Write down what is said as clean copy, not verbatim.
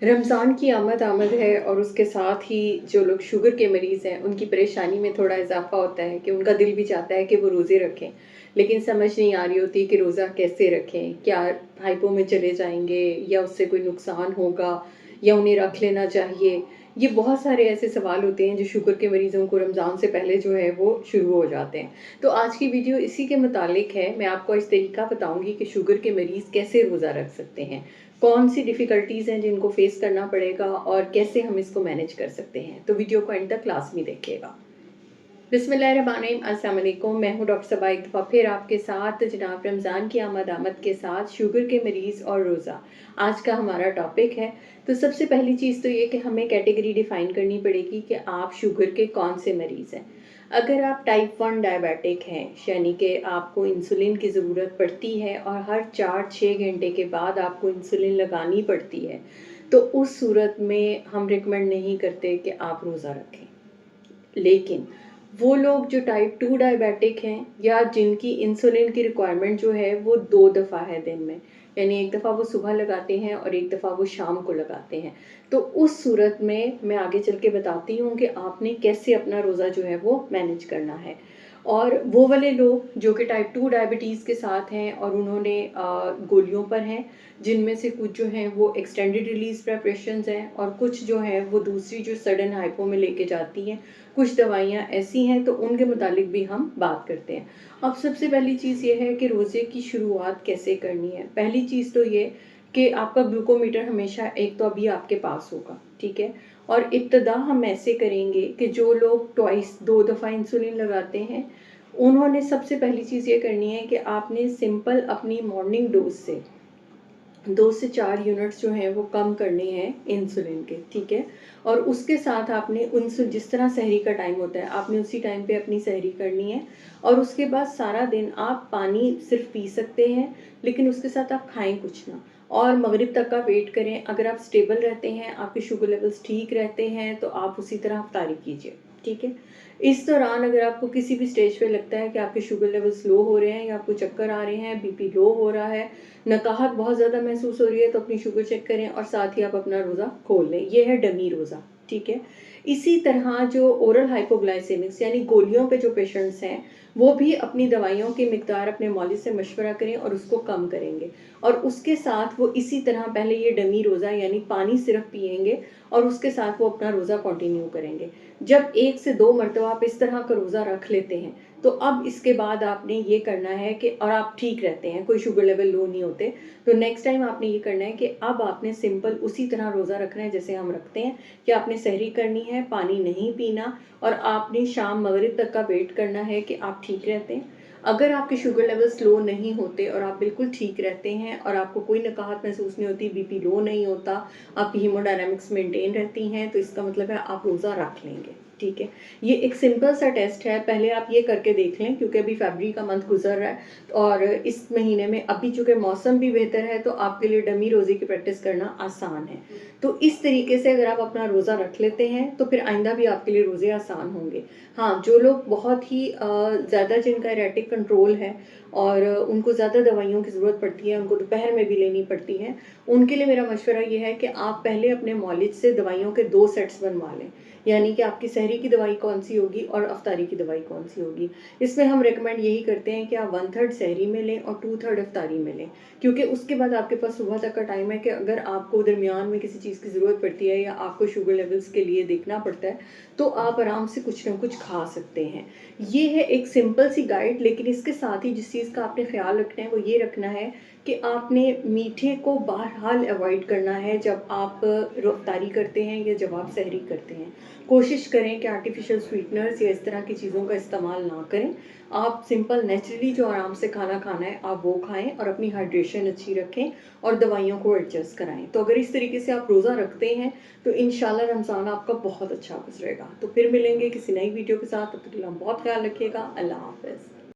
रमज़ान की आमद आमद है और उसके साथ ही जो लोग शुगर के मरीज़ हैं, उनकी परेशानी में थोड़ा इज़ाफ़ा होता है कि उनका दिल भी चाहता है कि वो रोज़े रखें। लेकिन समझ नहीं आ रही होती कि रोज़ा कैसे रखें? क्या हाइपो में चले जाएँगे या उससे कोई नुकसान होगा या उन्हें रख लेना चाहिए? ये बहुत सारे ऐसे सवाल होते हैं जो शुगर के मरीज़ों को रमज़ान से पहले जो है वो शुरू हो जाते हैं। तो आज की वीडियो इसी के मुतालिक है। मैं आपको इस तरीका बताऊँगी कि शुगर के मरीज़ कैसे रोज़ा रख सकते हैं। कौन-सी डिफ़िकल्टीज़ हैं जिनको फ़ेस करना पड़ेगा और कैसे हम इसको मैनेज कर सकते हैं? तो वीडियो को एंड तक लाज़मी देखिएगा। बिस्मिल्लाहिर्रहमानिर्रहीम, अस्सलाम वालेकुम। मैं हूँ डॉक्टर सबा एक दफ़ा फिर आपके साथ जनाब रमज़ान की आमद के साथ शुगर के मरीज़ और रोज़ा। आज का हमारा टॉपिक है। तो सबसे पहली चीज़ तो ये कि हमें कैटेगरी डिफ़ाइन करनी पड़ेगी कि आप शुगर के कौन से मरीज़ हैं। अगर आप टाइप 1 डायबिटिक हैं, यानी कि आपको इंसुलिन की ज़रूरत पड़ती है और हर 4-6 घंटे के बाद आपको इंसुलिन लगानी पड़ती है, तो उस सूरत में हम रिकमेंड नहीं करते कि आप रोज़ा रखें। लेकिन वो लोग जो टाइप 2 डायबिटिक हैं या जिनकी इंसुलिन की रिक्वायरमेंट जो है वो 2 दफ़ा है दिन में, यानी एक दफ़ा वो सुबह लगाते हैं और एक दफ़ा वो शाम को लगाते हैं। तो उस सूरत में मैं आगे चल के बताती हूँ कि आपने कैसे अपना रोज़ा जो है वो मैनेज करना है। और वो वाले लोग जो कि टाइप 2 डायबिटीज़ के साथ हैं और उन्होंने गोलियों पर हैं, जिनमें से कुछ जो हैं वो एक्सटेंडेड रिलीज़ प्रिपरेशंस हैं और कुछ जो हैं वो दूसरी जो सडन हाइपो में लेके जाती हैं। कुछ दवाइयाँ ऐसी हैं तो उनके मुतालिक भी हम बात करते हैं। अब सबसे पहली चीज़ ये है कि रोज़े की शुरुआत कैसे करनी है। पहली चीज़ तो ये कि आपका ग्लूकोमीटर हमेशा एक तो अभी आपके पास होगा, ठीक है? और इब्तिदा हम ऐसे करेंगे कि जो लोग ट्वाइस 2 दफ़ा इंसुलिन लगाते हैं, उन्होंने सबसे पहली चीज़ ये करनी है कि आपने सिंपल अपनी मॉर्निंग डोज़ से 2 से 4 यूनिट्स जो हैं वो कम करने हैं इंसुलिन के, ठीक है? और उसके साथ आपने उनसे जिस तरह सहरी का टाइम होता है, आपने उसी टाइम पे अपनी सहरी करनी है और उसके बाद सारा दिन आप पानी सिर्फ़ पी सकते हैं, लेकिन उसके साथ आप खाएँ कुछ ना और मगरिब तक का वेट करें। अगर आप स्टेबल रहते हैं, आपके शुगर लेवल्स ठीक रहते हैं, तो आप उसी तरह अफ्तारी कीजिए, ठीक है? इस दौरान अगर आपको किसी भी स्टेज पे लगता है कि आपके शुगर लेवल्स लो हो रहे हैं या आपको चक्कर आ रहे हैं, बीपी लो हो रहा है, नकाहत बहुत ज़्यादा महसूस हो रही है, तो अपनी शुगर चेक करें और साथ ही आप अपना रोज़ा खोल लें। ये है डमी रोज़ा, ठीक है? इसी तरह जो ओरल हाइपोग्लाइसेमिक्स यानी गोलियों पे जो पेशेंट्स हैं, वो भी अपनी दवाइयों की मिकदार अपने मौलिद से मशवरा करें और उसको कम करेंगे। और उसके साथ वो इसी तरह पहले ये डमी रोज़ा यानी पानी सिर्फ़ पिएँगे और उसके साथ वो अपना रोज़ा कंटिन्यू करेंगे। जब 1 से 2 मर्तबा आप इस तरह का रोज़ा रख लेते हैं, तो अब इसके बाद आपने ये करना है कि और आप ठीक रहते हैं, कोई शुगर लेवल लो नहीं होते, तो नेक्स्ट टाइम आपने ये करना है कि अब आपने सिंपल उसी तरह रोज़ा रखना है जैसे हम रखते हैं कि आपने सहरी करनी है, पानी नहीं पीना और आपने शाम मगरिब तक का वेट करना है कि आप ठीक रहते हैं। अगर आपके शुगर लेवल्स लो नहीं होते और आप बिल्कुल ठीक रहते हैं और आपको कोई नकाहत महसूस नहीं होती, बीपी लो नहीं होता, आपकी हीमोडायनामिक्स मेंटेन रहती हैं, तो इसका मतलब है आप रोज़ा रख लेंगे, ठीक है? ये एक सिंपल सा टेस्ट है, पहले आप ये करके देख लें क्योंकि अभी फ़रवरी का मंथ गुज़र रहा है और इस महीने में अभी चूँकि मौसम भी बेहतर है, तो आपके लिए डमी रोज़े की प्रैक्टिस करना आसान है। तो इस तरीके से अगर आप अपना रोज़ा रख लेते हैं, तो फिर आइंदा भी आपके लिए रोज़े आसान होंगे। हाँ, जो लोग बहुत ही ज़्यादा जिनका एरेटिक कंट्रोल है और उनको ज़्यादा दवाइयों की ज़रूरत पड़ती है, उनको दोपहर में भी लेनी पड़ती हैं, उनके लिए मेरा मशवरा ये है कि आप पहले अपने मौलिद से दवाइयों के 2 सेट्स बनवा लें। यानी कि आपकी सहरी की दवाई कौन-सी होगी और अफ्तारी की दवाई कौन-सी होगी। इसमें हम रिकमेंड यही करते हैं कि आप 1/3 सहरी में लें और 2/3 अफ्तारी में लें। क्योंकि उसके बाद आपके पास सुबह तक का टाइम है कि अगर आपको दरमियान में किसी चीज़ की ज़रूरत पड़ती है या आपको शुगर लेवल्स के लिए देखना पड़ता है, तो आप आराम से कुछ ना कुछ खा सकते हैं। ये है एक सिंपल सी गाइड, लेकिन इसके साथ ही जिस चीज़ का आपने ख़्याल रखना है वो ये रखना है कि आपने मीठे को बहरहाल अवॉइड करना है जब आप अफ्तारी करते हैं या जब आप सहरी करते हैं। कोशिश करें कि आर्टिफ़िशियल स्वीटनर्स या इस तरह की चीज़ों का इस्तेमाल ना करें। आप सिंपल नेचुरली जो आराम से खाना खाना है आप वो खाएँ और अपनी हाइड्रेशन अच्छी रखें और दवाइयों को एडजस्ट कराएँ। तो अगर इस तरीके से आप रोज़ा रखते हैं तो इंशाल्लाह रमज़ान आपका बहुत अच्छा गुज़रेगा। तो फिर मिलेंगे किसी नई वीडियो के साथ, तब तक के लिए बहुत ख़्याल रखिएगा। अल्लाह हाफ़िज़।